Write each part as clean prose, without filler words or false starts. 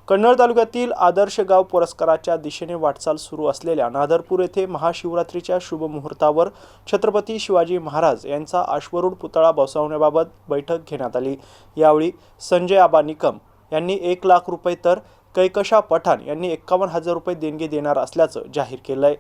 कन्नड तालुक्यातील आदर्श गाव पुरस्काराच्या दिशेने वाटचाल सुरू असलेल्या नादरपूर येथे महाशिवरात्रीच्या शुभ मुहूर्तावर छत्रपती शिवाजी महाराज यांचा अश्वरूढ पुतळा बसवण्याबाबत बैठक घेण्यात आली। यावेळी संजय आबा निकम यांनी 1 लाख रुपये तर कैकशा पठाण यांनी 51,000 रुपये देणगी देणार असल्याचं जाहीर केलंय।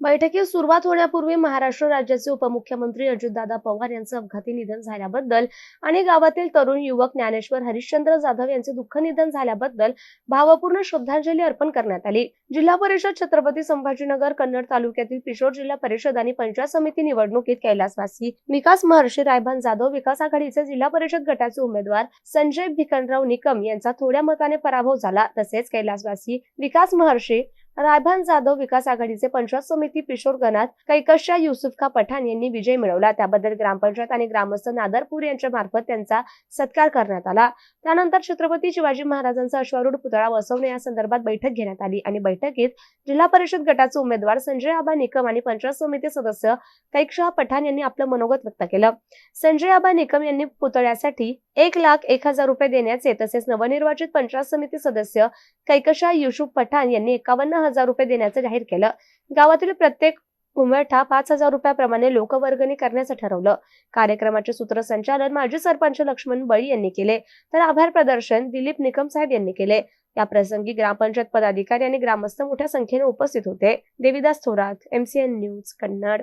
बैठकीस सुरुवात होण्यापूर्वी महाराष्ट्र राज्याचे उपमुख्यमंत्री अजितदादा पवार यांचं अपघाती निधन झाल्याबद्दल आणि गावातील तरुण युवक ज्ञानेश्वर हरिश्चंद्र जाधव यांचे दुःख निधन झाल्याबद्दल भावपूर्ण श्रद्धांजली अर्पण करण्यात आली। जिल्हा परिषद छत्रपती संभाजीनगर कन्नड तालुक्यातील पिशोर जिल्हा परिषद आणि पंचायत समिती निवडणुकीत कैलासवासी विकास महर्षी रायभान जाधव विकास आघाडीचे जिल्हा परिषद गटाचे उमेदवार संजय भिकनराव निकम यांचा थोड्या मताने पराभव झाला। तसेच कैलासवासी विकास महर्षी रायभान जाधव विकास आघाडीचे पंचायत समिती पिशोर गणात कैकशा युसुफखा पठाण यांनी विजय मिळवला। त्याबद्दल ग्रामपंचायत आणि ग्रामस्थ नादरपूर यांच्या मार्फत त्यांचा सत्कार करण्यात आला। त्यानंतर छत्रपती शिवाजी महाराजांचा अश्वारूढ पुतळा बसवणे या संदर्भात बैठक घेण्यात आली आणि बैठकीत जिल्हा परिषद गटाचे उमेदवार संजय आबा निकम आणि पंचायत समिती सदस्य कैकशा पठाण यांनी आपलं मनोगत व्यक्त केलं। संजय आबा निकम यांनी पुतळ्यासाठी 1,01,000 रुपये देण्याचे तसेच नवनिर्वाचित पंचायत समिती सदस्य कैकशा युसुफ पठाण यांनी 51,000 रुपये देण्याचे जाहीर केलं। गावातील प्रत्येक उमेठा 5,000 रुपयाप्रमाणे लोकवर्गणी करण्याचं ठरवलं। कार्यक्रमाचे सूत्रसंचालन माजी सरपंच लक्ष्मण बळी यांनी केले तर आभार प्रदर्शन दिलीप निकम साहेब यांनी केले। या प्रसंगी ग्रामपंचायत पदाधिकारी आणि ग्रामस्थ मोठ्या संख्येने उपस्थित होते। Devidas Thorat, MCN news Kannada.